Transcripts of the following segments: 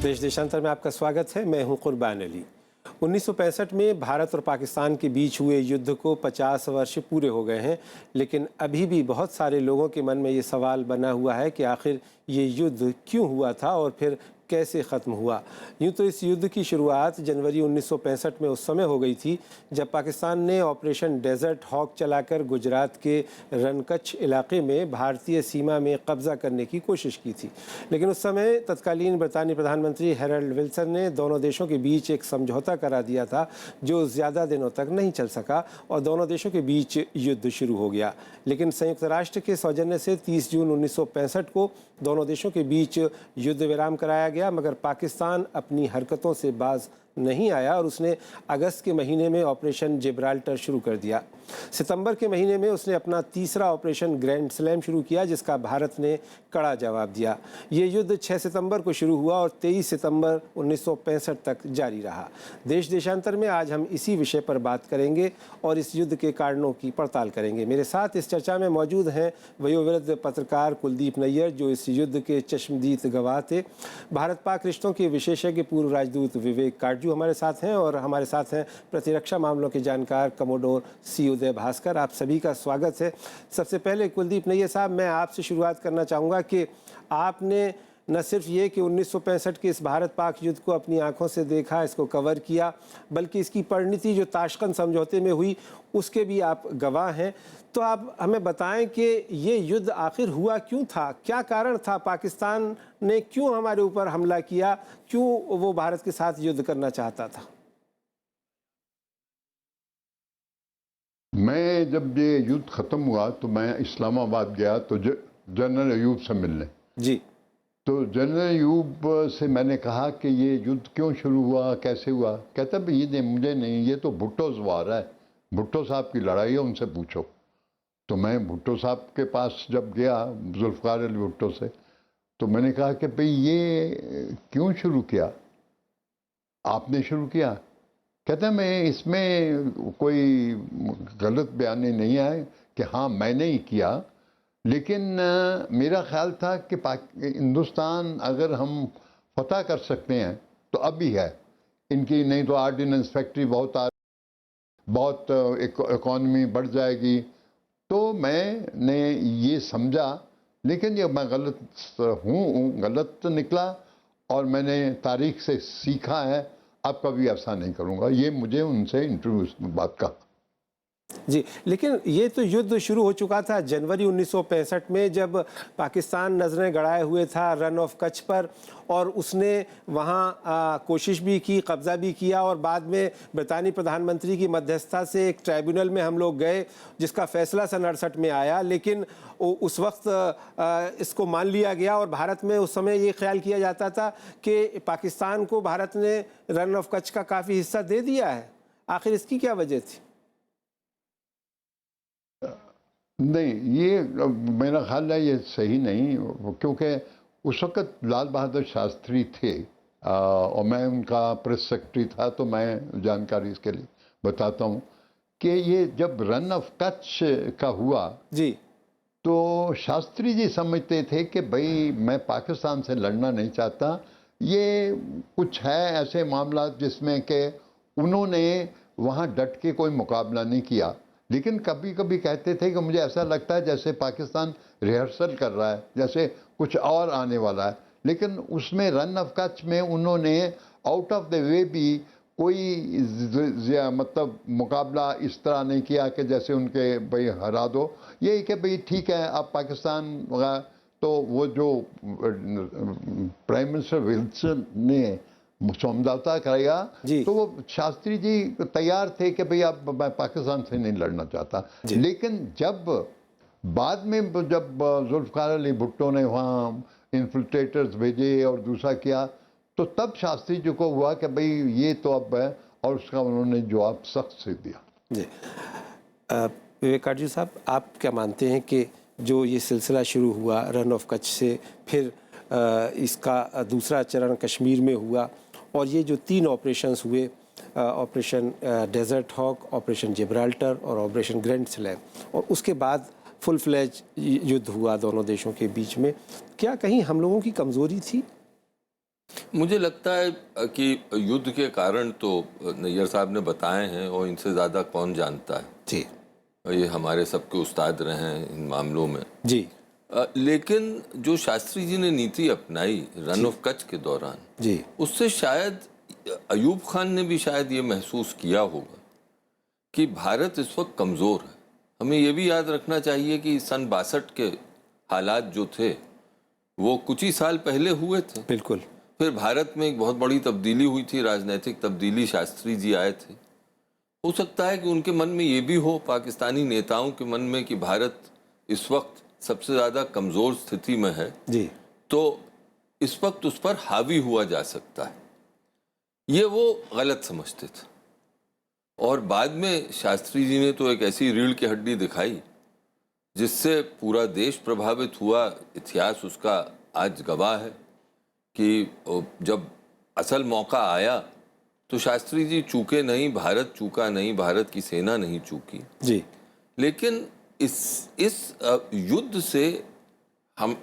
देश देशांतर में आपका स्वागत है। मैं हूं कुर्बान अली। 1965 में भारत और पाकिस्तान के बीच हुए युद्ध को 50 वर्ष पूरे हो गए हैं, लेकिन अभी भी बहुत सारे लोगों के मन में ये सवाल बना हुआ है कि आखिर ये युद्ध क्यों हुआ था और फिर कैसे ख़त्म हुआ। यूँ तो इस युद्ध की शुरुआत जनवरी 1965 में उस समय हो गई थी जब पाकिस्तान ने ऑपरेशन डेजर्ट हॉक चलाकर गुजरात के रनकच्छ इलाके में भारतीय सीमा में कब्ज़ा करने की कोशिश की थी। लेकिन उस समय तत्कालीन बरतानी प्रधानमंत्री हैरोल्ड विल्सन ने दोनों देशों के बीच एक समझौता करा दिया था जो ज़्यादा दिनों तक नहीं चल सका और दोनों देशों के बीच युद्ध शुरू हो गया। लेकिन संयुक्त राष्ट्र के सौजन्य से 30 जून 1965 को दोनों देशों के बीच युद्ध विराम कराया गया, मगर पाकिस्तान अपनी हरकतों से बाज नहीं आया और उसने अगस्त के महीने में ऑपरेशन जिब्राल्टर शुरू कर दिया। सितंबर के महीने में उसने अपना तीसरा ऑपरेशन ग्रैंड स्लैम शुरू किया, जिसका भारत ने कड़ा जवाब दिया। ये युद्ध 6 सितंबर को शुरू हुआ और 23 सितंबर 1965 तक जारी रहा। देश देशांतर में आज हम इसी विषय पर बात करेंगे और इस युद्ध के कारणों की पड़ताल करेंगे। मेरे साथ इस चर्चा में मौजूद हैं वयोवृद्ध पत्रकार कुलदीप नैयर, जो इस युद्ध के चश्मदीद गवाह थे। भारत पाक रिश्तों के विशेषज्ञ पूर्व राजदूत विवेक काटजू हमारे साथ हैं और हमारे साथ हैं प्रतिरक्षा मामलों के जानकार कमोडोर सी उदय भास्कर। आप सभी का स्वागत है। सबसे पहले कुलदीप नैयर साहब, मैं आपसे शुरुआत करना चाहूँगा कि आपने न सिर्फ ये कि 1965 के इस भारत पाक युद्ध को अपनी आंखों से देखा, इसको कवर किया, बल्कि इसकी परिणति जो ताशकंद समझौते में हुई उसके भी आप गवाह हैं। तो आप हमें बताएं कि ये युद्ध आखिर हुआ क्यों था, क्या कारण था, पाकिस्तान ने क्यों हमारे ऊपर हमला किया, क्यों वो भारत के साथ युद्ध करना चाहता था? मैं जब ये युद्ध ख़त्म हुआ तो मैं इस्लामाबाद गया तो जनरल अयूब से मिलने। जी। तो जनरल अयूब से मैंने कहा कि ये युद्ध क्यों शुरू हुआ, कैसे हुआ। कहता भाई ये मुझे नहीं, ये तो भुट्टो's वार है, भुट्टो साहब की लड़ाई है, उनसे पूछो। तो मैं भुट्टो साहब के पास जब गया, जुल्फ़िकार अली भुट्टो से, तो मैंने कहा कि भाई ये क्यों शुरू किया, आपने शुरू किया। कहता है मैं इसमें कोई गलत बयानी नहीं है कि हाँ मैंने ही किया, लेकिन मेरा ख्याल था कि हिंदुस्तान अगर हम फतह कर सकते हैं तो अभी है, इनकी नहीं तो आर्डिनेंस फैक्ट्री बहुत इकॉनमी बढ़ जाएगी। तो मैंने ये समझा, लेकिन ये मैं गलत गलत निकला और मैंने तारीख से सीखा है, अब कभी ऐसा नहीं करूँगा। ये मुझे उनसे इंटरव्यू बात कहा। जी, लेकिन ये तो युद्ध शुरू हो चुका था जनवरी 1965 में, जब पाकिस्तान नज़रें गड़ाए हुए था रन ऑफ कच्छ पर और उसने वहाँ कोशिश भी की, कब्ज़ा भी किया और बाद में ब्रितानी प्रधानमंत्री की मध्यस्थता से एक ट्राइब्यूनल में हम लोग गए जिसका फैसला सन 68 में आया। लेकिन उस वक्त इसको मान लिया गया और भारत में उस समय ये ख्याल किया जाता था कि पाकिस्तान को भारत ने रन ऑफ कच्छ का काफ़ी हिस्सा दे दिया है। आखिर इसकी क्या वजह थी? नहीं, ये मेरा ख्याल है ये सही नहीं, क्योंकि उस वक़्त लाल बहादुर शास्त्री थे और मैं उनका प्रेस सेक्रेटरी था, तो मैं जानकारी इसके लिए बताता हूँ कि ये जब रन ऑफ कच्छ का हुआ जी, तो शास्त्री जी समझते थे कि भाई मैं पाकिस्तान से लड़ना नहीं चाहता, ये कुछ है ऐसे मामला जिसमें कि उन्होंने वहाँ डट के कोई मुकाबला नहीं किया। लेकिन कभी कभी कहते थे कि मुझे ऐसा लगता है जैसे पाकिस्तान रिहर्सल कर रहा है, जैसे कुछ और आने वाला है। लेकिन उसमें रन ऑफ कच्छ में उन्होंने आउट ऑफ द वे भी कोई मतलब मुकाबला इस तरह नहीं किया कि जैसे उनके भाई हरा दो। ये कि भाई ठीक है अब पाकिस्तान वगैरह, तो वो जो प्राइम मिनिस्टर विल्सन ने समझौता कराया तो वो शास्त्री जी तैयार थे कि भाई अब मैं पाकिस्तान से नहीं लड़ना चाहता। लेकिन जब बाद में जब जुल्फ़िकार अली भुट्टो ने वहाँ इन्फिल्ट्रेटर्स भेजे और दूसरा किया, तो तब शास्त्री जी को हुआ कि भाई ये तो अब है, और उसका उन्होंने जवाब सख्त से दिया। जी विवेक काटजू साहब, आप क्या मानते हैं कि जो ये सिलसिला शुरू हुआ रन ऑफ कच्छ से, फिर इसका दूसरा चरण कश्मीर में हुआ और ये जो 3 ऑपरेशंस हुए, operation desert hawk, operation Gibraltar और ऑपरेशन ग्रैंड स्लैम, और उसके बाद फुल फ्लेज युद्ध हुआ दोनों देशों के बीच में, क्या कहीं हम लोगों की कमज़ोरी थी? मुझे लगता है कि युद्ध के कारण तो नैयर साहब ने बताए हैं और इनसे ज़्यादा कौन जानता है। जी ये हमारे सबके उस्ताद रहे हैं इन मामलों में। जी लेकिन जो शास्त्री जी ने नीति अपनाई रन ऑफ कच्छ के दौरान, जी उससे शायद अयूब खान ने भी शायद ये महसूस किया होगा कि भारत इस वक्त कमज़ोर है। हमें ये भी याद रखना चाहिए कि सन 62 के हालात जो थे वो कुछ ही साल पहले हुए थे। बिल्कुल। फिर भारत में एक बहुत बड़ी तब्दीली हुई थी, राजनीतिक तब्दीली, शास्त्री जी आए थे। हो सकता है कि उनके मन में ये भी हो, पाकिस्तानी नेताओं के मन में, कि भारत इस वक्त सबसे ज़्यादा कमज़ोर स्थिति में है, जी तो इस वक्त उस पर हावी हुआ जा सकता है। ये वो गलत समझते थे। और बाद में शास्त्री जी ने तो एक ऐसी रीढ़ की हड्डी दिखाई जिससे पूरा देश प्रभावित हुआ। इतिहास उसका आज गवाह है कि जब असल मौका आया तो शास्त्री जी चूके नहीं, भारत चूका नहीं, भारत की सेना नहीं चूकी। जी लेकिन इस युद्ध से हम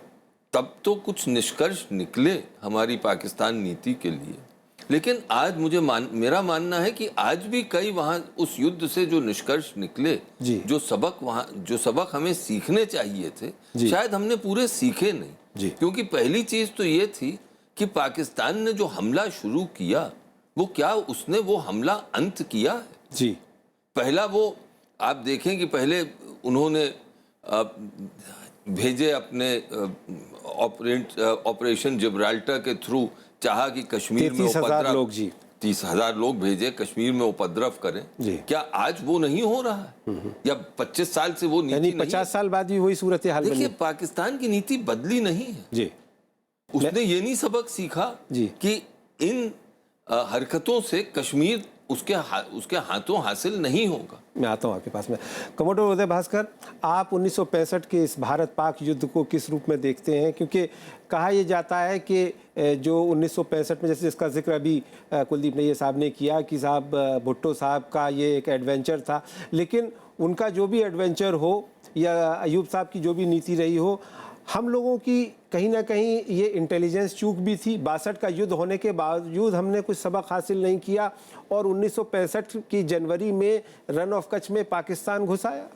तब तो कुछ निष्कर्ष निकले हमारी पाकिस्तान नीति के लिए, लेकिन आज मेरा मानना है कि आज भी कई वहाँ उस युद्ध से जो निष्कर्ष निकले, जो सबक हमें सीखने चाहिए थे, शायद हमने पूरे सीखे नहीं। क्योंकि पहली चीज तो ये थी कि पाकिस्तान ने जो हमला शुरू किया, वो क्या उसने वो हमला अंत किया है? जी पहला वो आप देखें कि पहले उन्होंने भेजे अपने ऑपरेशन जिब्राल्टर के थ्रू, चाहा कि कश्मीर में 30,000 लोग, जी 30,000 लोग भेजे कश्मीर में उपद्रव करें। क्या आज वो नहीं हो रहा है? या 25 साल से वो नीति यानी नहीं 50 साल बाद भी वही सूरत हाल बनी? देखिए, पाकिस्तान की नीति बदली नहीं है जी। उसने ये नहीं सबक सीखा जी कि इन हरकतों से कश्मीर उसके हाथों हासिल नहीं होगा। मैं आता हूँ आपके पास में। कमोडोर उदय भास्कर, आप 1965 के इस भारत पाक युद्ध को किस रूप में देखते हैं? क्योंकि कहा यह जाता है कि जो 1965 में, जैसे जिसका जिक्र अभी कुलदीप नैयर साहब ने किया कि साहब भुट्टो साहब का ये एक एडवेंचर था, लेकिन उनका जो भी एडवेंचर हो या अयूब साहब की जो भी नीति रही हो, हम लोगों की कहीं ना कहीं ये इंटेलिजेंस चूक भी थी। 62 का युद्ध होने के बावजूद हमने कुछ सबक हासिल नहीं किया और 1965 की जनवरी में रन ऑफ कच्छ में पाकिस्तान घुस आया।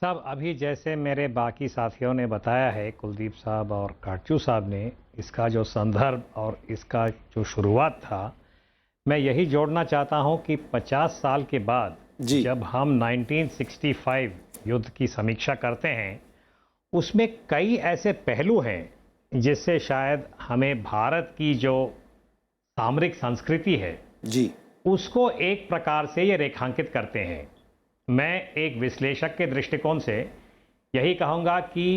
साहब, अभी जैसे मेरे बाकी साथियों ने बताया है, कुलदीप साहब और काटचू साहब ने, इसका जो संदर्भ और इसका जो शुरुआत था, मैं यही जोड़ना चाहता हूं कि 50 साल के बाद जब हम 1965 युद्ध की समीक्षा करते हैं, उसमें कई ऐसे पहलू हैं जिससे शायद हमें भारत की जो सामरिक संस्कृति है उसको एक प्रकार से ये रेखांकित करते हैं। मैं एक विश्लेषक के दृष्टिकोण से यही कहूँगा कि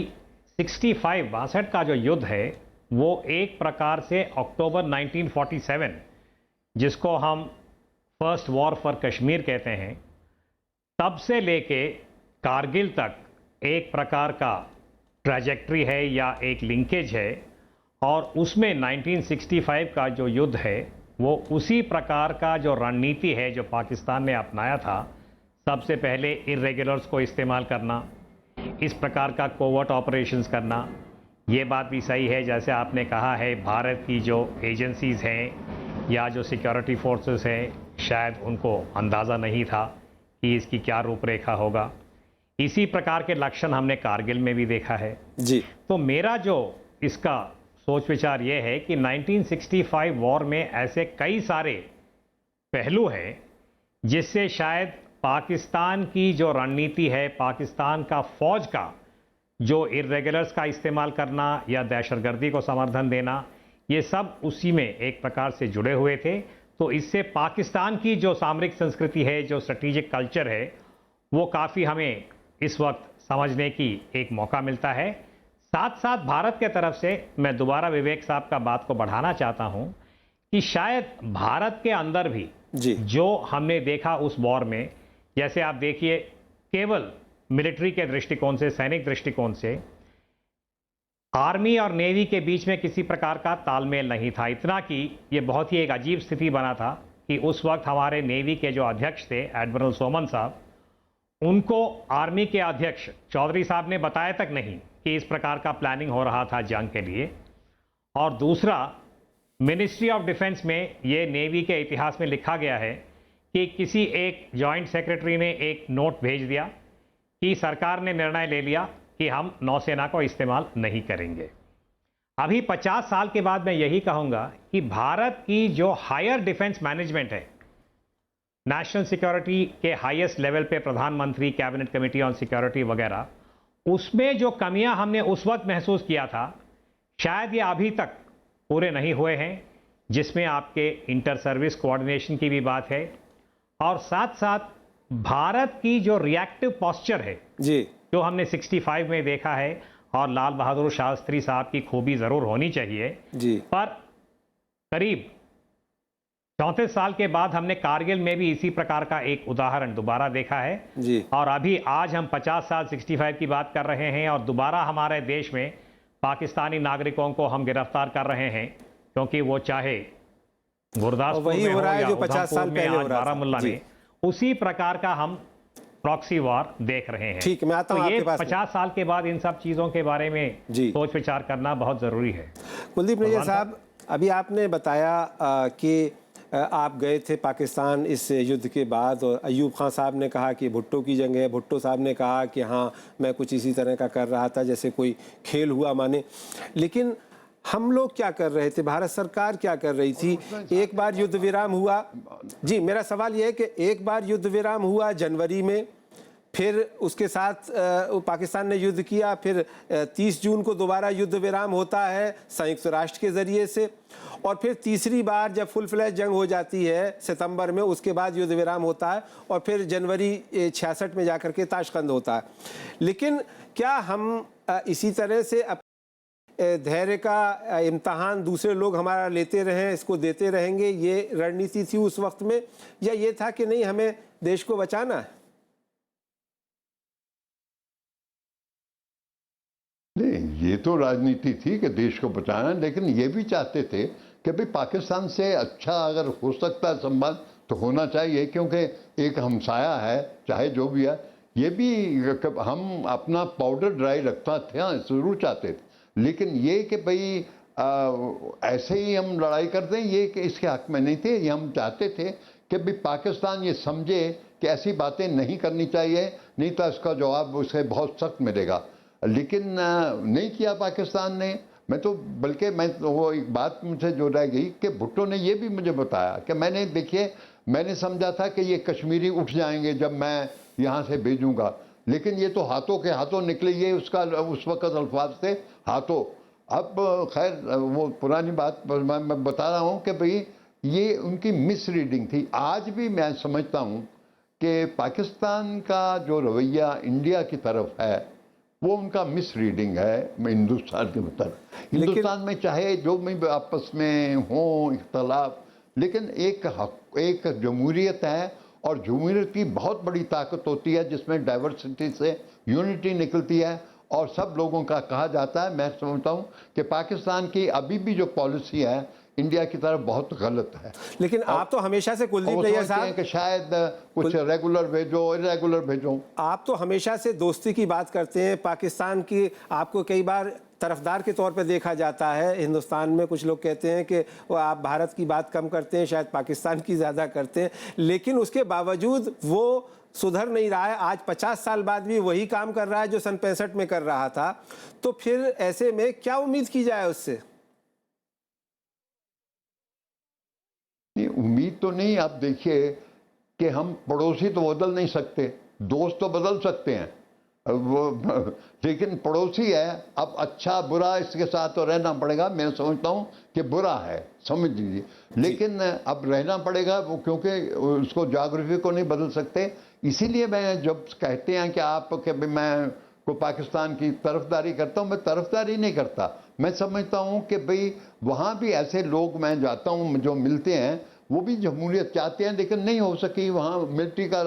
62 का जो युद्ध है वो एक प्रकार से अक्टूबर 1947, जिसको हम फर्स्ट वॉर फॉर कश्मीर कहते हैं, तब से लेके कारगिल तक एक प्रकार का ट्रैजेक्टरी है या एक लिंकेज है। और उसमें 1965 का जो युद्ध है वो उसी प्रकार का जो रणनीति है जो पाकिस्तान ने अपनाया था। सबसे पहले इर्रेगुलर्स को इस्तेमाल करना, इस प्रकार का कोवर्ट ऑपरेशंस करना। ये बात भी सही है, जैसे आपने कहा है, भारत की जो एजेंसीज हैं या जो सिक्योरिटी फोर्सेस हैं, शायद उनको अंदाज़ा नहीं था कि इसकी क्या रूपरेखा होगा। इसी प्रकार के लक्षण हमने कारगिल में भी देखा है। जी। तो मेरा जो इसका सोच विचार ये है कि 1965 वॉर में ऐसे कई सारे पहलू हैं जिससे शायद पाकिस्तान की जो रणनीति है, पाकिस्तान का फौज का जो इर्रेगुलर्स का इस्तेमाल करना या दहशतगर्दी को समर्थन देना, ये सब उसी में एक प्रकार से जुड़े हुए थे। तो इससे पाकिस्तान की जो सामरिक संस्कृति है, जो स्ट्रेटेजिक कल्चर है, वो काफ़ी हमें इस वक्त समझने की एक मौका मिलता है। साथ साथ भारत के तरफ से मैं दोबारा विवेक साहब का बात को बढ़ाना चाहता हूं कि शायद भारत के अंदर भी जो हमने देखा उस वॉर में, जैसे आप देखिए, केवल मिलिट्री के दृष्टिकोण से, सैनिक दृष्टिकोण से, आर्मी और नेवी के बीच में किसी प्रकार का तालमेल नहीं था। इतना कि ये बहुत ही एक अजीब स्थिति बना था कि उस वक्त हमारे नेवी के जो अध्यक्ष थे, एडमिरल सोमन साहब, उनको आर्मी के अध्यक्ष चौधरी साहब ने बताया तक नहीं कि इस प्रकार का प्लानिंग हो रहा था जंग के लिए, और दूसरा मिनिस्ट्री ऑफ डिफेंस में ये नेवी के इतिहास में लिखा गया है कि किसी एक जॉइंट सेक्रेटरी ने एक नोट भेज दिया कि सरकार ने निर्णय ले लिया कि हम नौसेना को इस्तेमाल नहीं करेंगे। अभी 50 साल के बाद मैं यही कहूंगा कि भारत की जो हायर डिफेंस मैनेजमेंट है, नेशनल सिक्योरिटी के हाईएस्ट लेवल पे प्रधानमंत्री, कैबिनेट कमेटी ऑन सिक्योरिटी वगैरह, उसमें जो कमियां हमने उस वक्त महसूस किया था, शायद ये अभी तक पूरे नहीं हुए हैं, जिसमें आपके इंटर सर्विस कोऑर्डिनेशन की भी बात है, और साथ साथ भारत की जो रिएक्टिव पॉस्चर है जी, जो हमने 65 में देखा है, और लाल बहादुर शास्त्री साहब की खूबी जरूर होनी चाहिए जी, पर करीब 34 साल के बाद हमने कारगिल में भी इसी प्रकार का एक उदाहरण दोबारा देखा है जी, और अभी आज हम 50 साल 65 की बात कर रहे हैं और दोबारा हमारे देश में पाकिस्तानी नागरिकों को हम गिरफ्तार कर रहे हैं, क्योंकि वो चाहे गुरदासपुर वही में हो हो रहा है या जो 50 साल उधमपुर में, पहले हो आज रहा था। बारामूला जी। में, उसी प्रकार का हम प्रॉक्सी वॉर देख रहे हैं। ठीक है, मैं आता हूं तो ये आपके पास। 50 साल के बाद इन सब चीजों के बारे में जी। सोच विचार करना बहुत जरूरी है। कुलदीप नैयर साहब, अभी आपने बताया कि आप गए थे पाकिस्तान इस युद्ध के बाद, और अयूब खान साहब ने कहा कि भुट्टो की जंग है, भुट्टो साहब ने कहा कि हाँ मैं कुछ इसी तरह का कर रहा था, जैसे कोई खेल हुआ माने। लेकिन हम लोग क्या कर रहे थे, भारत सरकार क्या कर रही थी? एक बार युद्ध विराम हुआ, जी मेरा सवाल यह है कि एक बार युद्ध विराम हुआ जनवरी में, फिर उसके साथ पाकिस्तान ने युद्ध किया, फिर 30 जून को दोबारा युद्ध विराम होता है संयुक्त राष्ट्र के ज़रिए से, और फिर तीसरी बार जब फुल फ्लैश जंग हो जाती है सितंबर में, उसके बाद युद्ध विराम होता है, और फिर जनवरी 66 में जाकर के ताशकंद होता है। लेकिन क्या हम इसी तरह से धैर्य का इम्तहान दूसरे लोग हमारा लेते रहें, इसको देते रहेंगे, ये रणनीति थी उस वक्त में, या ये था कि नहीं हमें देश को बचाना है? नहीं, ये तो राजनीति थी कि देश को बचाना, लेकिन ये भी चाहते थे कि भाई पाकिस्तान से अच्छा अगर हो सकता है संबंध तो होना चाहिए, क्योंकि एक हमसाया है, चाहे जो भी है। ये भी हम अपना पाउडर ड्राई रखता थे, हाँ ज़रूर चाहते थे, लेकिन ये कि भाई ऐसे ही हम लड़ाई कर दें, ये कि इसके हक में नहीं थे। ये हम चाहते थे कि भाई पाकिस्तान ये समझे कि ऐसी बातें नहीं करनी चाहिए, नहीं तो इसका जवाब उसे बहुत सख्त मिलेगा। लेकिन नहीं किया पाकिस्तान ने। मैं तो बल्कि मैं तो वो एक बात मुझे जो रह गई कि भुट्टो ने ये भी मुझे बताया कि मैंने देखिए, मैंने समझा था कि ये कश्मीरी उठ जाएंगे जब मैं यहाँ से भेजूंगा, लेकिन ये तो हाथों के हाथों निकले। ये उसका उस वक्त अल्फाज थे, हाथों। अब खैर वो पुरानी बात मैं बता रहा हूँ कि भाई ये उनकी मिस रीडिंग थी। आज भी मैं समझता हूँ कि पाकिस्तान का जो रवैया इंडिया की तरफ है वो उनका मिस रीडिंग है हिंदुस्तान के तरफ। हिंदुस्तान में चाहे जो भी आपस में हो इख्तलाफ, लेकिन एक जमहूरियत है, और जमहूरियत की बहुत बड़ी ताकत होती है जिसमें डाइवर्सिटी से यूनिटी निकलती है, और सब लोगों का कहा जाता है। मैं समझता हूँ कि पाकिस्तान की अभी भी जो पॉलिसी है इंडिया की तरफ बहुत गलत है। लेकिन आप तो हमेशा से कुलदीप नैयर साहब कि शायद कुछ रेगुलर भेजो, इरेगुलर भेजो। आप तो हमेशा से दोस्ती की बात करते हैं पाकिस्तान की, आपको कई बार तरफदार के तौर पे देखा जाता है हिंदुस्तान में। कुछ लोग कहते हैं कि वो आप भारत की बात कम करते हैं, शायद पाकिस्तान की ज़्यादा करते हैं, लेकिन उसके बावजूद वो सुधर नहीं रहा है। आज 50 साल बाद भी वही काम कर रहा है जो सन 65 में कर रहा था। तो फिर ऐसे में क्या उम्मीद की जाए उससे? नहीं, उम्मीद तो नहीं। आप देखिए कि हम पड़ोसी तो बदल नहीं सकते, दोस्त तो बदल सकते हैं वो, लेकिन पड़ोसी है। अब अच्छा बुरा इसके साथ तो रहना पड़ेगा। मैं समझता हूँ कि बुरा है, समझ लीजिए, लेकिन अब रहना पड़ेगा वो, क्योंकि उसको ज्योग्राफी को नहीं बदल सकते। इसीलिए मैं जब कहते हैं कि आप कि मैं को पाकिस्तान की तरफदारी करता हूँ, मैं तरफदारी नहीं करता। मैं समझता हूँ कि भाई वहाँ भी ऐसे लोग, मैं जाता हूँ जो मिलते हैं, वो भी जमहूरियत चाहते हैं, लेकिन नहीं हो सकी, वहाँ मिलिट्री का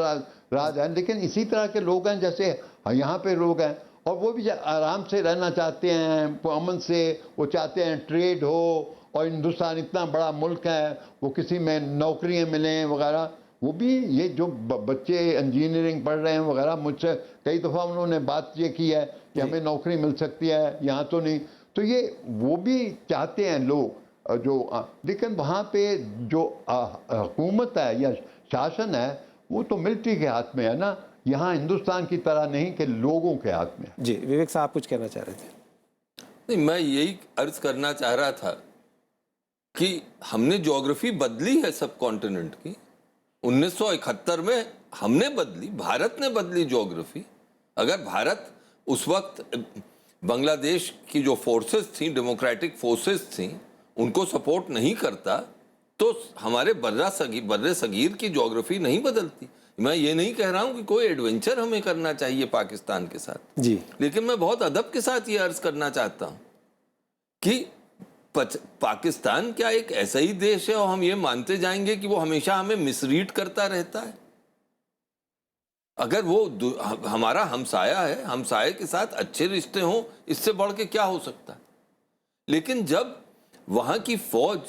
राज है। लेकिन इसी तरह के लोग हैं जैसे यहाँ पे लोग हैं, और वो भी आराम से रहना चाहते हैं, अमन से। वो चाहते हैं ट्रेड हो, और हिंदुस्तान इतना बड़ा मुल्क है, वो किसी में नौकरियाँ मिलें वगैरह, वो भी ये जो बच्चे इंजीनियरिंग पढ़ रहे हैं वगैरह, मुझसे कई दफ़ा उन्होंने बात ये की है कि हमें नौकरी मिल सकती है, यहाँ तो नहीं। तो ये वो भी चाहते हैं लोग जो लेकिन वहाँ पे जो हुकूमत है या शासन है वो तो मिलिट्री के हाथ में है ना, यहाँ हिंदुस्तान की तरह नहीं कि लोगों के हाथ में। जी विवेक साहब कुछ कहना चाह रहे थे। नहीं, मैं यही अर्ज करना चाह रहा था कि हमने ज्योग्राफी बदली है सब कॉन्टिनेंट की। 1971 में हमने बदली, भारत ने बदली ज्योग्राफी। अगर भारत उस वक्त बांग्लादेश की जो फोर्सेस थी, डेमोक्रेटिक फोर्सेस थी, उनको सपोर्ट नहीं करता तो हमारे बर्रे सगीर की ज्योग्राफी नहीं बदलती। मैं ये नहीं कह रहा हूं कि कोई एडवेंचर हमें करना चाहिए पाकिस्तान के साथ जी, लेकिन मैं बहुत अदब के साथ ये अर्ज करना चाहता हूं कि पाकिस्तान क्या एक ऐसा ही देश है और हम ये मानते जाएंगे कि वो हमेशा हमें मिसरीड करता रहता है? अगर वो हमारा हमसाया है, हमसाये के साथ अच्छे रिश्ते हों, इससे बढ़ के क्या हो सकता है? लेकिन जब वहां की फौज,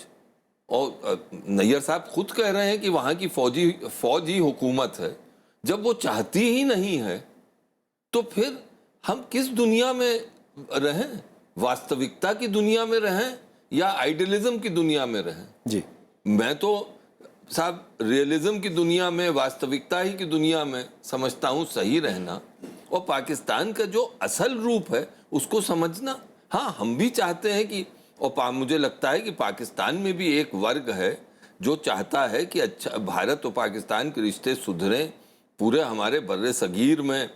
और नैयर साहब खुद कह रहे हैं कि वहां की फौज ही हुकूमत है, जब वो चाहती ही नहीं है तो फिर हम किस दुनिया में रहें? वास्तविकता की दुनिया में रहें या आइडियलिज्म की दुनिया में रहें? जी, मैं तो साहब रियलिज्म की दुनिया में, वास्तविकता ही की दुनिया में समझता हूं सही रहना, और पाकिस्तान का जो असल रूप है उसको समझना। हाँ, हम भी चाहते हैं कि, और मुझे लगता है कि पाकिस्तान में भी एक वर्ग है जो चाहता है कि अच्छा भारत और पाकिस्तान के रिश्ते सुधरें, पूरे हमारे बर्रे सगीर में,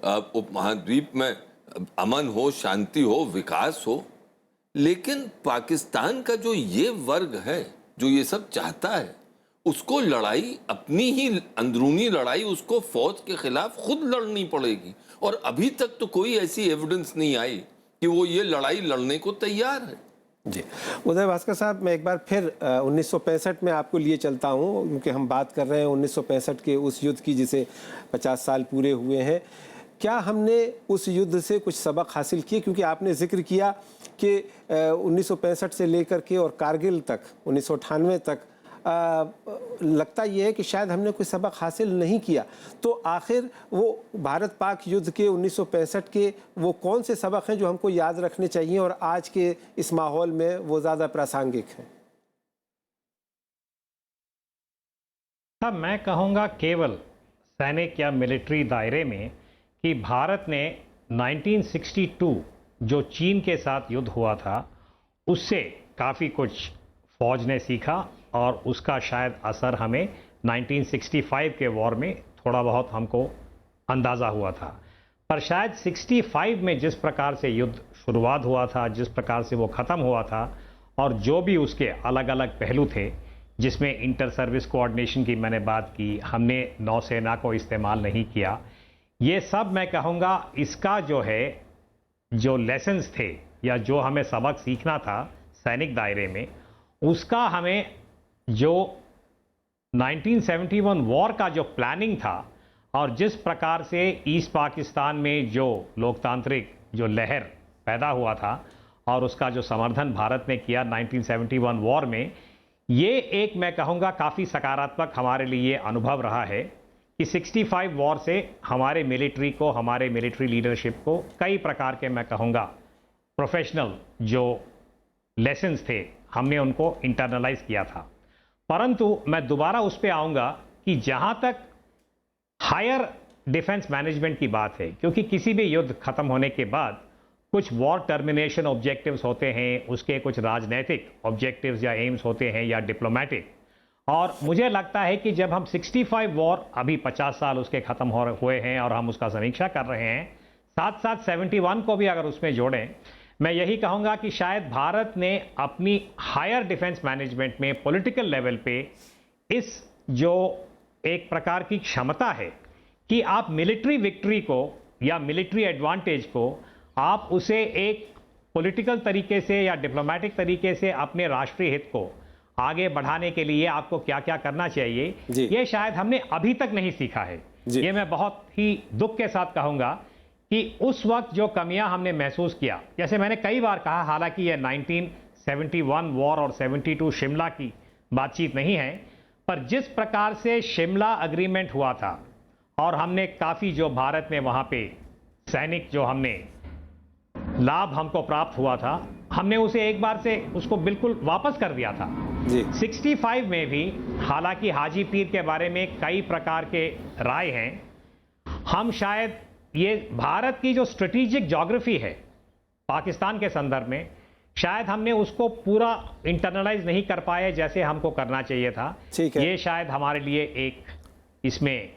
उपमहाद्वीप में अमन हो, शांति हो, विकास हो। लेकिन पाकिस्तान का जो ये वर्ग है जो ये सब चाहता है, उसको लड़ाई, अपनी ही अंदरूनी लड़ाई उसको फौज के खिलाफ खुद लड़नी पड़ेगी। और अभी तक तो कोई ऐसी एविडेंस नहीं आई कि वो ये लड़ाई लड़ने को तैयार है। जी उदय भास्कर साहब, मैं एक बार फिर 1965 में आपको लिए चलता हूं, क्योंकि हम बात कर रहे हैं 1965 के उस युद्ध की जिसे 50 साल पूरे हुए हैं। क्या हमने उस युद्ध से कुछ सबक हासिल किए? क्योंकि आपने जिक्र किया कि 1965 से लेकर के और कारगिल तक 1998 तक लगता यह है कि शायद हमने कोई सबक हासिल नहीं किया। तो आखिर वो भारत पाक युद्ध के 1965 के वो कौन से सबक हैं जो हमको याद रखने चाहिए और आज के इस माहौल में वो ज़्यादा प्रासंगिक हैं? तब मैं कहूँगा केवल सैनिक या मिलिट्री दायरे में कि भारत ने 1962 जो चीन के साथ युद्ध हुआ था उससे काफ़ी कुछ फौज ने सीखा और उसका शायद असर हमें 1965 के वॉर में थोड़ा बहुत हमको अंदाज़ा हुआ था। पर शायद 65 में जिस प्रकार से युद्ध शुरुआत हुआ था, जिस प्रकार से वो ख़त्म हुआ था, और जो भी उसके अलग अलग पहलू थे, जिसमें इंटर सर्विस कोऑर्डिनेशन की मैंने बात की, हमने नौसेना को इस्तेमाल नहीं किया, ये सब मैं कहूँगा इसका जो है जो लेसन्स थे या जो हमें सबक सीखना था सैनिक दायरे में, उसका हमें जो 1971 वॉर का जो प्लानिंग था और जिस प्रकार से ईस्ट पाकिस्तान में जो लोकतांत्रिक जो लहर पैदा हुआ था और उसका जो समर्थन भारत ने किया 1971 वॉर में, ये एक मैं कहूँगा काफ़ी सकारात्मक हमारे लिए अनुभव रहा है कि 65 वॉर से हमारे मिलिट्री को, हमारे मिलिट्री लीडरशिप को कई प्रकार के मैं कहूँगा प्रोफेशनल जो लेसन्स थे हमने उनको इंटरनलाइज किया था। परंतु मैं दोबारा उस पर आऊँगा कि जहाँ तक हायर डिफेंस मैनेजमेंट की बात है, क्योंकि किसी भी युद्ध खत्म होने के बाद कुछ वॉर टर्मिनेशन ऑब्जेक्टिव्स होते हैं, उसके कुछ राजनीतिक ऑब्जेक्टिव्स या एम्स होते हैं या डिप्लोमेटिक, और मुझे लगता है कि जब हम 65 वॉर अभी 50 साल उसके ख़त्म हुए हैं और हम उसका समीक्षा कर रहे हैं, साथ साथ 71 को भी अगर उसमें जोड़ें, मैं यही कहूँगा कि शायद भारत ने अपनी हायर डिफेंस मैनेजमेंट में पॉलिटिकल लेवल पे इस जो एक प्रकार की क्षमता है कि आप मिलिट्री विक्ट्री को या मिलिट्री एडवांटेज को आप उसे एक पॉलिटिकल तरीके से या डिप्लोमेटिक तरीके से अपने राष्ट्रीय हित को आगे बढ़ाने के लिए आपको क्या क्या करना चाहिए, ये शायद हमने अभी तक नहीं सीखा है। ये मैं बहुत ही दुख के साथ कहूँगा कि उस वक्त जो कमियां हमने महसूस किया, जैसे मैंने कई बार कहा, हालांकि ये 1971 वॉर और 72 शिमला की बातचीत नहीं है, पर जिस प्रकार से शिमला एग्रीमेंट हुआ था और हमने काफ़ी जो भारत में वहाँ पे सैनिक जो हमने लाभ हमको प्राप्त हुआ था, हमने उसे एक बार से उसको बिल्कुल वापस कर दिया था जी 65 में भी। हालांकि हाजी पीर के बारे में कई प्रकार के राय हैं। हम शायद ये भारत की जो स्ट्रेटेजिक ज्योग्राफी है पाकिस्तान के संदर्भ में, शायद हमने उसको पूरा इंटरनलाइज नहीं कर पाए जैसे हमको करना चाहिए था। ठीक है। ये शायद हमारे लिए एक, इसमें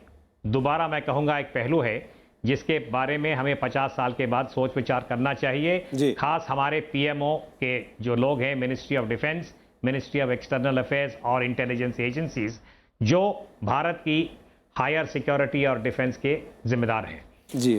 दोबारा मैं कहूँगा, एक पहलू है जिसके बारे में हमें 50 साल के बाद सोच विचार करना चाहिए। जी। खास हमारे पीएमओ के जो लोग हैं, ministry of defence, ministry of external affairs और इंटेलिजेंस एजेंसीज, जो भारत की हायर सिक्योरिटी और डिफेंस के जिम्मेदार हैं। जी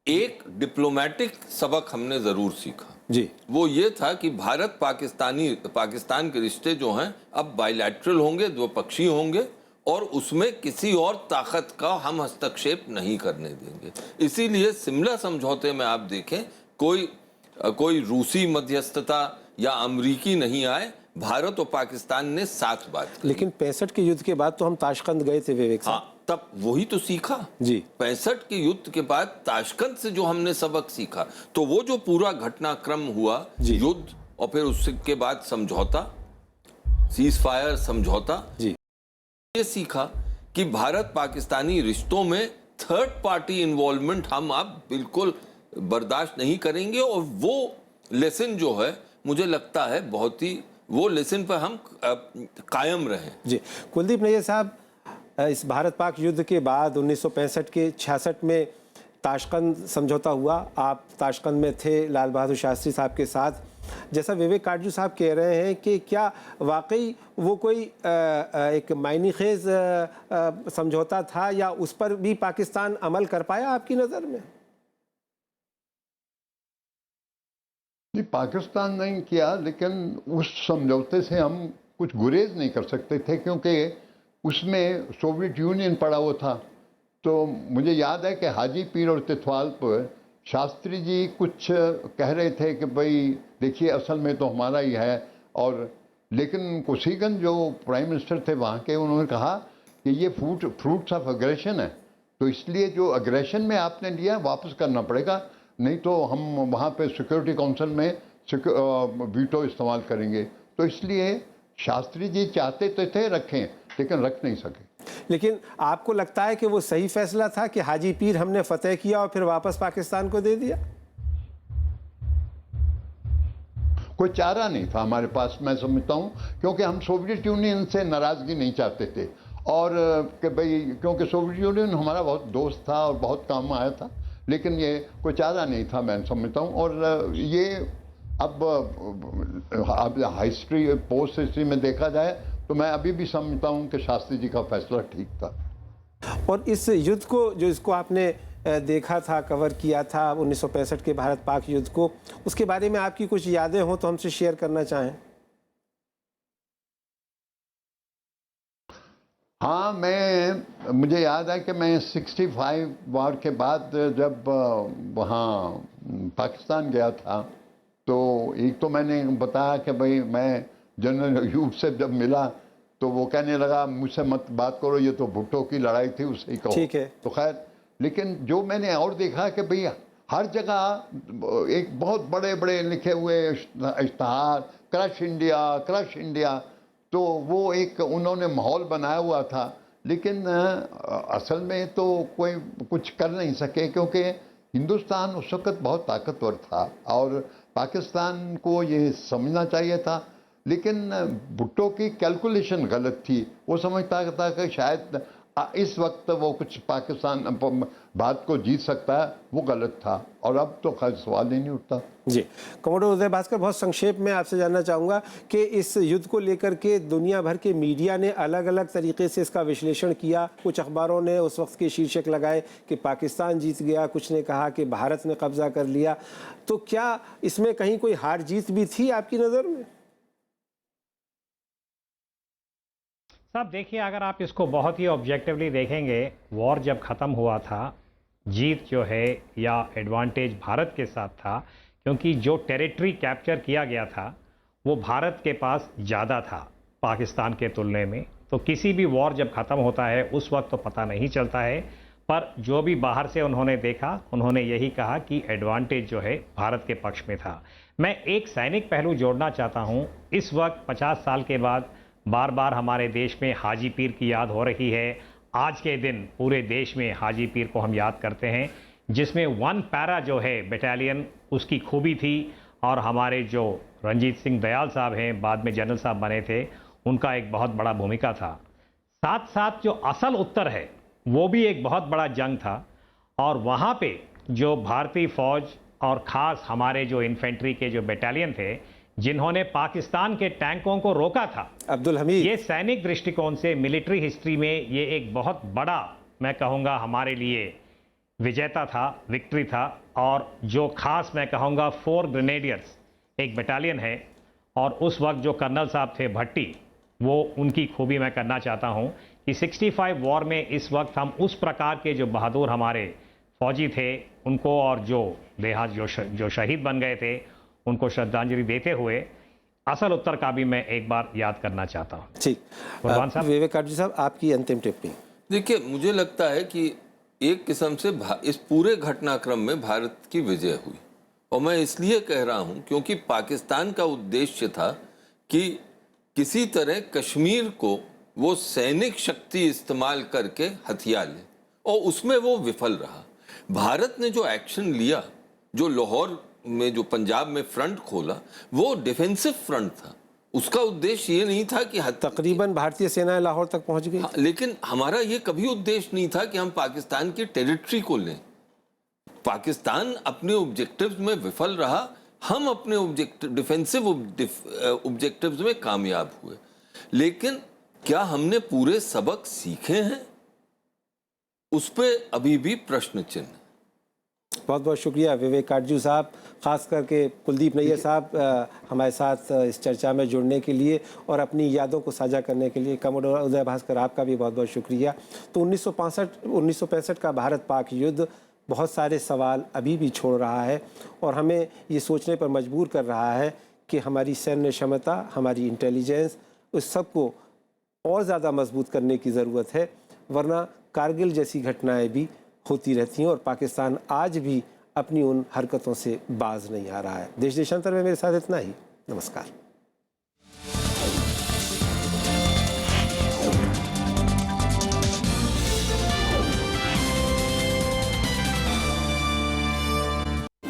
एक डिप्लोमेटिक सबक हमने जरूर सीखा जी वो ये था कि भारत पाकिस्तान के रिश्ते जो हैं अब बायलैटरल होंगे, द्विपक्षीय होंगे और उसमें किसी और ताकत का हम हस्तक्षेप नहीं करने देंगे। इसीलिए शिमला समझौते में आप देखें कोई रूसी मध्यस्थता या अमेरिकी नहीं आए, भारत और पाकिस्तान ने साथ बात की। लेकिन 65 के युद्ध के बाद तो हम ताशकंद गए थे विवेक साहब। हाँ, तब वही तो सीखा जी 65 के युद्ध के बाद ताशकंद से जो हमने सबक सीखा, तो वो जो पूरा घटनाक्रम हुआ, जी। युद्ध और फिर उसके बाद समझौता, सीज फायर समझौता, जी ये सीखा कि भारत पाकिस्तानी रिश्तों में थर्ड पार्टी इन्वॉल्वमेंट हम अब बिल्कुल बर्दाश्त नहीं करेंगे। और वो लेसन जो है, मुझे लगता है बहुत ही, वो लेसन पर हम कायम रहें। जी कुलदीप नैयर साहब, इस भारत पाक युद्ध के बाद 1965 के 66 में ताशकंद समझौता हुआ। आप ताशकंद में थे लाल बहादुर शास्त्री साहब के साथ। जैसा विवेक काटजू साहब कह रहे हैं कि क्या वाकई वो कोई एक मायनी खेज समझौता था या उस पर भी पाकिस्तान अमल कर पाया आपकी नज़र में? नहीं, पाकिस्तान नहीं किया, लेकिन उस समझौते से हम कुछ गुरेज नहीं कर सकते थे क्योंकि उसमें सोवियत यूनियन पड़ा हुआ था। तो मुझे याद है कि हाजी पीर और तिथवाल पर शास्त्री जी कुछ कह रहे थे कि भाई देखिए असल में तो हमारा ही है, और लेकिन कुशीगन जो प्राइम मिनिस्टर थे वहाँ के, उन्होंने कहा कि ये फ्रूट्स ऑफ अग्रेशन है, तो इसलिए जो अग्रेशन में आपने लिया वापस करना पड़ेगा, नहीं तो हम वहाँ पे सिक्योरिटी काउंसिल में वीटो इस्तेमाल करेंगे। तो इसलिए शास्त्री जी चाहते तो थे रखें, लेकिन रख नहीं सके। लेकिन आपको लगता है कि वो सही फैसला था कि हाजी पीर हमने फतेह किया और फिर वापस पाकिस्तान को दे दिया? कोई चारा नहीं था हमारे पास, मैं समझता हूँ, क्योंकि हम सोवियत यूनियन से नाराज़गी नहीं चाहते थे, और कि भाई क्योंकि सोवियत यूनियन हमारा बहुत दोस्त था और बहुत काम आया था, लेकिन ये कोई चारा नहीं था, मैं समझता हूँ। और ये अब हिस्ट्री, पोस्ट हिस्ट्री में देखा जाए तो मैं अभी भी समझता हूँ कि शास्त्री जी का फैसला ठीक था। और इस युद्ध को, जो इसको आपने देखा था, कवर किया था 1965 के भारत पाक युद्ध को, उसके बारे में आपकी कुछ यादें हो तो हमसे शेयर करना चाहें? हाँ, मुझे याद है कि मैं 65 वार के बाद जब वहाँ पाकिस्तान गया था, तो एक तो मैंने बताया कि भाई मैं जनरल अयूब से जब मिला तो वो कहने लगा मुझसे मत बात करो, ये तो भुट्टो की लड़ाई थी, उससे कहो। ठीक है। तो खैर, लेकिन जो मैंने और देखा कि भाई हर जगह एक बहुत बड़े बड़े लिखे हुए इश्तहार, क्रश इंडिया, क्रश इंडिया, तो वो एक उन्होंने माहौल बनाया हुआ था, लेकिन असल में तो कोई कुछ कर नहीं सके, क्योंकि हिंदुस्तान उस वक़्त बहुत ताकतवर था और पाकिस्तान को ये समझना चाहिए था। लेकिन भुट्टो की कैलकुलेशन गलत थी, वो समझता था कि शायद इस वक्त वो कुछ पाकिस्तान भारत को जीत सकता है, वो गलत था, और अब तो खैर सवाल ही नहीं उठता। जी, कमोडोर उदय भास्कर, बहुत संक्षेप में आपसे जानना चाहूँगा कि इस युद्ध को लेकर के दुनिया भर के मीडिया ने अलग अलग तरीके से इसका विश्लेषण किया। कुछ अखबारों ने उस वक्त के शीर्षक लगाए कि पाकिस्तान जीत गया, कुछ ने कहा कि भारत ने कब्जा कर लिया। तो क्या इसमें कहीं कोई हार जीत भी थी आपकी नज़र में? साहब देखिए, अगर आप इसको बहुत ही ऑब्जेक्टिवली देखेंगे, वॉर जब ख़त्म हुआ था, जीत जो है या एडवांटेज भारत के साथ था, क्योंकि जो टेरिटरी कैप्चर किया गया था वो भारत के पास ज़्यादा था। पाकिस्तान के तुलने में। तो किसी भी वॉर जब ख़त्म होता है उस वक्त तो पता नहीं चलता है, पर जो भी बाहर से उन्होंने देखा उन्होंने यही कहा कि एडवांटेज जो है भारत के पक्ष में था। मैं एक सैनिक पहलू जोड़ना चाहता हूँ। इस वक्त 50 साल के बाद बार बार हमारे देश में हाजी पीर की याद हो रही है। आज के दिन पूरे देश में हाजी पीर को हम याद करते हैं, जिसमें 1 पैरा जो है बटालियन उसकी खूबी थी। और हमारे जो रंजीत सिंह दयाल साहब हैं, बाद में जनरल साहब बने थे, उनका एक बहुत बड़ा भूमिका था। साथ साथ जो असल उत्तर है वो भी एक बहुत बड़ा जंग था, और वहाँ पे जो भारतीय फौज और ख़ास हमारे जो इन्फेंट्री के जो बटालियन थे जिन्होंने पाकिस्तान के टैंकों को रोका था, अब्दुल हमीद, ये सैनिक दृष्टिकोण से मिलिट्री हिस्ट्री में ये एक बहुत बड़ा, मैं कहूँगा हमारे लिए विजेता था, विक्ट्री था। और जो खास मैं कहूँगा 4 ग्रेनेडियर्स एक बटालियन है, और उस वक्त जो कर्नल साहब थे भट्टी, वो उनकी खूबी मैं करना चाहता हूँ कि 65 वॉर में इस वक्त हम उस प्रकार के जो बहादुर हमारे फौजी थे उनको, और जो देहात जो शहीद बन गए थे उनको श्रद्धांजलि देते हुए असल उत्तर का भी मैं एक बार याद करना चाहता हूँ। ठीक, कुर्बान साहब। विवेक काटजू साहब, आपकी अंतिम टिप्पणी। देखिए, मुझे लगता है कि एक किस्म से इस पूरे घटनाक्रम में भारत की विजय हुई, और मैं इसलिए कह रहा हूं क्योंकि पाकिस्तान का उद्देश्य था कि किसी तरह कश्मीर को वो सैनिक शक्ति इस्तेमाल करके हथिया ले, और उसमें वो विफल रहा। भारत ने जो एक्शन लिया, जो लाहौर में जो पंजाब में फ्रंट खोला, वो डिफेंसिव फ्रंट था। उसका उद्देश्य ये नहीं था कि तकरीबन भारतीय सेनाएं लाहौर तक पहुंच गई। लेकिन हमारा ये कभी उद्देश्य नहीं था कि हम पाकिस्तान की टेरिटरी को लें। पाकिस्तान अपने ऑब्जेक्टिव्स में विफल रहा, हम अपने डिफेंसिव ऑब्जेक्टिव्स में कामयाब हुए। लेकिन क्या हमने पूरे सबक सीखे हैं? उस पे अभी भी प्रश्न चिन्ह है। बहुत बहुत शुक्रिया विवेक काटजू साहब, ख़ास करके कुलदीप नैयर साहब हमारे साथ इस चर्चा में जुड़ने के लिए और अपनी यादों को साझा करने के लिए। कमोडोर उदय भास्कर, आपका भी बहुत बहुत शुक्रिया। तो 1965 का भारत पाक युद्ध बहुत सारे सवाल अभी भी छोड़ रहा है, और हमें ये सोचने पर मजबूर कर रहा है कि हमारी सैन्य क्षमता, हमारी इंटेलिजेंस, उस सब को और ज़्यादा मजबूत करने की ज़रूरत है, वरना कारगिल जैसी घटनाएं भी होती रहती हैं और पाकिस्तान आज भी अपनी उन हरकतों से बाज नहीं आ रहा है। देश देशांतर में मेरे साथ इतना ही। नमस्कार।